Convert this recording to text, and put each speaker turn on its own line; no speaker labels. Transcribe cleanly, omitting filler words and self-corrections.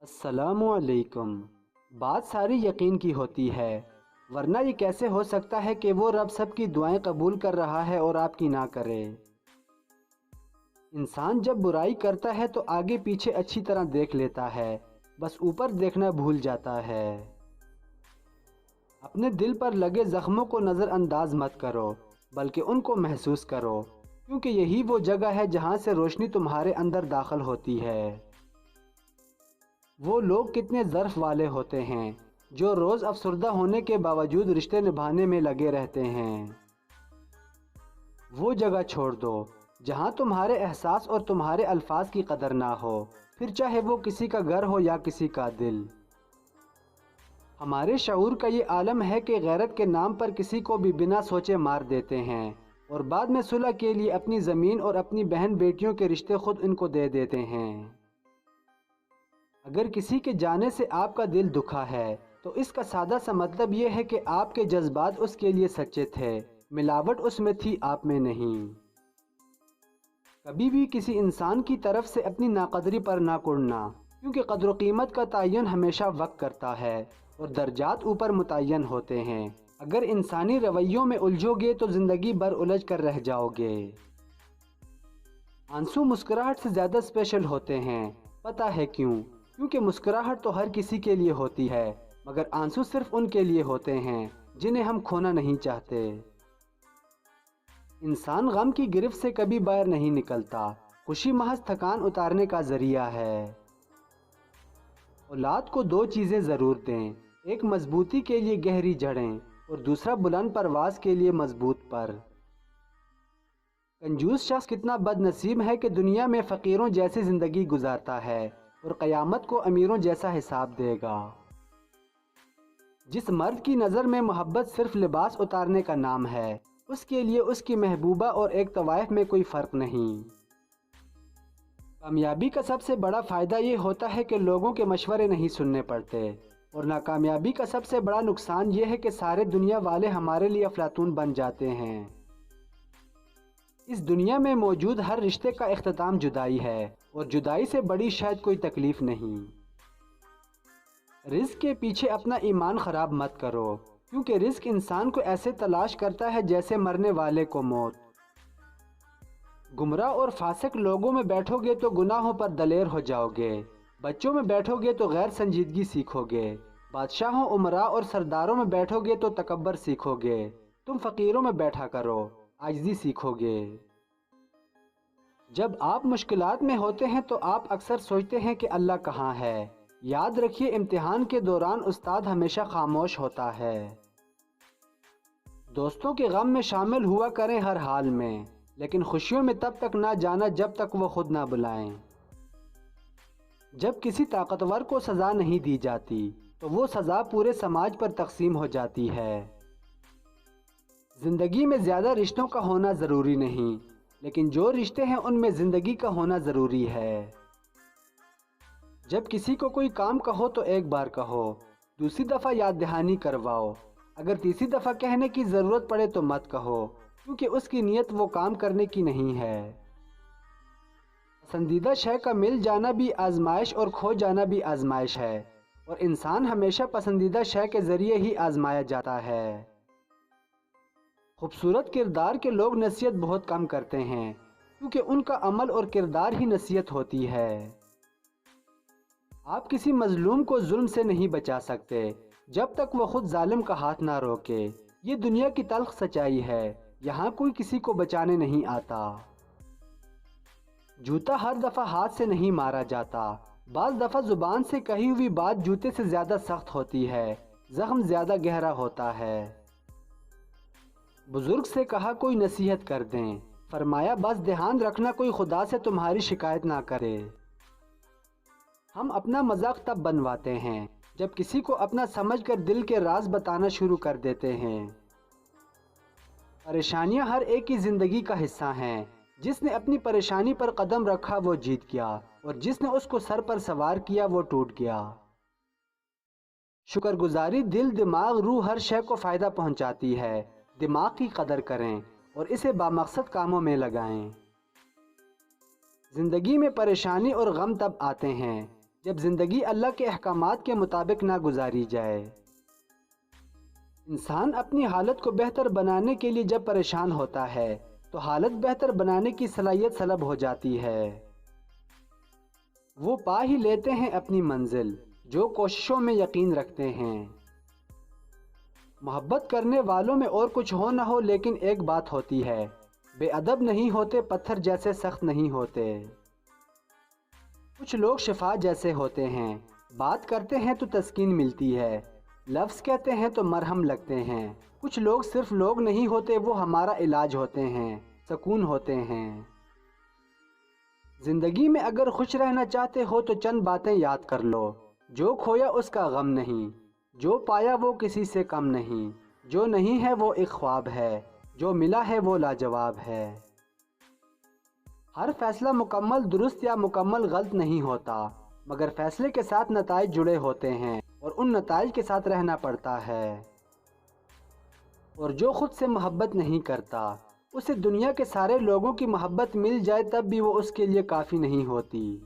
अस्सलामु अलैकुम। बात सारी यकीन की होती है, वरना ये कैसे हो सकता है कि वो रब सबकी दुआएं कबूल कर रहा है और आपकी ना करे। इंसान जब बुराई करता है तो आगे पीछे अच्छी तरह देख लेता है, बस ऊपर देखना भूल जाता है। अपने दिल पर लगे ज़ख्मों को नज़रअंदाज मत करो, बल्कि उनको महसूस करो, क्योंकि यही वो जगह है जहाँ से रोशनी तुम्हारे अंदर दाखिल होती है। वो लोग कितने ज़र्फ़ वाले होते हैं जो रोज़ अफसरदा होने के बावजूद रिश्ते निभाने में लगे रहते हैं। वो जगह छोड़ दो जहाँ तुम्हारे एहसास और तुम्हारे अल्फाज की कदर ना हो, फिर चाहे वो किसी का घर हो या किसी का दिल। हमारे शऊर का ये आलम है कि गैरत के नाम पर किसी को भी बिना सोचे मार देते हैं और बाद में सुलह के लिए अपनी ज़मीन और अपनी बहन बेटियों के रिश्ते खुद इनको दे देते हैं। अगर किसी के जाने से आपका दिल दुखा है तो इसका सादा सा मतलब ये है कि आपके जज्बात उसके लिए सच्चे थे, मिलावट उसमें थी, आप में नहीं। कभी भी किसी इंसान की तरफ से अपनी नाकदरी पर ना कुड़ना, क्योंकि कद्र कीमत का तयन हमेशा वक्त करता है और दर्जात ऊपर मुतय्यन होते हैं। अगर इंसानी रवैयों में उलझोगे तो ज़िंदगी भर उलझ कर रह जाओगे। आंसू मुस्कुराहट से ज़्यादा स्पेशल होते हैं, पता है क्यों? क्योंकि मुस्कुराहट तो हर किसी के लिए होती है, मगर आंसू सिर्फ उनके लिए होते हैं जिन्हें हम खोना नहीं चाहते। इंसान गम की गिरफ्त से कभी बाहर नहीं निकलता, खुशी महज थकान उतारने का जरिया है। औलाद को दो चीज़ें ज़रूर दें, एक मजबूती के लिए गहरी जड़ें और दूसरा बुलंद परवाज के लिए मजबूत पर। कंजूस शख्स कितना बदनसीब है कि दुनिया में फ़कीरों जैसी ज़िंदगी गुजारता है और क़यामत को अमीरों जैसा हिसाब देगा। जिस मर्द की नज़र में मोहब्बत सिर्फ लिबास उतारने का नाम है, उसके लिए उसकी महबूबा और एक तवाइफ में कोई फ़र्क नहीं। कामयाबी का सबसे बड़ा फ़ायदा ये होता है कि लोगों के मशवरे नहीं सुनने पड़ते, और नाकामयाबी का सबसे बड़ा नुकसान ये है कि सारे दुनिया वाले हमारे लिए अफलातून बन जाते हैं। इस दुनिया में मौजूद हर रिश्ते का इख्तिताम जुदाई है, और जुदाई से बड़ी शायद कोई तकलीफ नहीं। रिस्क के पीछे अपना ईमान ख़राब मत करो, क्योंकि रिस्क इंसान को ऐसे तलाश करता है जैसे मरने वाले को मौत। गुमराह और फासिक लोगों में बैठोगे तो गुनाहों पर दलेर हो जाओगे, बच्चों में बैठोगे तो गैर संजीदगी सीखोगे, बादशाहों, उमरा और सरदारों में बैठोगे तो तकब्बर सीखोगे। तुम फ़कीरों में बैठा करो, आजिज़ी सीखोगे। जब आप मुश्किलात में होते हैं तो आप अक्सर सोचते हैं कि अल्लाह कहाँ है। याद रखिए, इम्तिहान के दौरान उस्ताद हमेशा खामोश होता है। दोस्तों के गम में शामिल हुआ करें हर हाल में, लेकिन खुशियों में तब तक ना जाना जब तक वो खुद ना बुलाएं। जब किसी ताकतवर को सज़ा नहीं दी जाती तो वो सज़ा पूरे समाज पर तकसीम हो जाती है। ज़िंदगी में ज़्यादा रिश्तों का होना ज़रूरी नहीं, लेकिन जो रिश्ते हैं उनमें ज़िंदगी का होना ज़रूरी है। जब किसी को कोई काम कहो तो एक बार कहो, दूसरी दफ़ा याद दहानी करवाओ। अगर तीसरी दफ़ा कहने की ज़रूरत पड़े तो मत कहो, क्योंकि उसकी नीयत वो काम करने की नहीं है। पसंदीदा शय का मिल जाना भी आजमाइश और खो जाना भी आजमाइश है, और इंसान हमेशा पसंदीदा शय के ज़रिए ही आजमाया जाता है। खूबसूरत किरदार के लोग नसीहत बहुत कम करते हैं, क्योंकि उनका अमल और किरदार ही नसीहत होती है। आप किसी मजलूम को जुल्म से नहीं बचा सकते जब तक वो खुद जालिम का हाथ ना रोके। ये दुनिया की तल्ख सच्चाई है, यहाँ कोई किसी को बचाने नहीं आता। जूता हर दफ़ा हाथ से नहीं मारा जाता, बाज़ दफ़ा ज़ुबान से कही हुई बात जूते से ज़्यादा सख्त होती है, ज़ख्म ज़्यादा गहरा होता है। बुजुर्ग से कहा कोई नसीहत कर दें, फरमाया बस ध्यान रखना कोई खुदा से तुम्हारी शिकायत ना करे। हम अपना मजाक तब बनवाते हैं जब किसी को अपना समझकर दिल के राज बताना शुरू कर देते हैं। परेशानियां हर एक की ज़िंदगी का हिस्सा हैं। जिसने अपनी परेशानी पर कदम रखा वो जीत गया, और जिसने उसको सर पर सवार किया वो टूट गया। शुक्रगुजारी दिल, दिमाग, रूह, हर शय को फ़ायदा पहुंचाती है। दिमाग की कदर करें और इसे बामकसद कामों में लगाएं। ज़िंदगी में परेशानी और गम तब आते हैं جب زندگی اللہ کے احکامات کے مطابق نہ گزاری جائے۔ انسان اپنی حالت کو بہتر بنانے کے لیے جب پریشان ہوتا ہے تو حالت بہتر بنانے کی صلاحیت سلب ہو جاتی ہے۔ وہ پا ہی لیتے ہیں اپنی منزل جو کوششوں میں یقین رکھتے ہیں۔ محبت کرنے والوں میں اور کچھ ہو نہ ہو لیکن ایک بات ہوتی ہے، بے ادب نہیں ہوتے، پتھر جیسے سخت نہیں ہوتے۔ کچھ لوگ شفا جیسے ہوتے ہیں، بات کرتے ہیں تو تسکین ملتی ہے، لفظ کہتے ہیں تو مرہم لگتے ہیں۔ کچھ لوگ صرف لوگ نہیں ہوتے، وہ ہمارا علاج ہوتے ہیں، سکون ہوتے ہیں۔ زندگی میں اگر خوش رہنا چاہتے ہو تو چند باتیں یاد کر لو۔ جو کھویا اس کا غم نہیں، جو پایا وہ کسی سے کم نہیں، جو نہیں ہے وہ ایک خواب ہے، جو ملا ہے وہ لاجواب ہے۔ ہر فیصلہ مکمل درست یا مکمل غلط نہیں ہوتا، مگر فیصلے کے ساتھ نتائج جڑے ہوتے ہیں اور ان نتائج کے ساتھ رہنا پڑتا ہے۔ اور جو خود سے محبت نہیں کرتا، اسے دنیا کے سارے لوگوں کی محبت مل جائے تب بھی وہ اس کے لیے کافی نہیں ہوتی۔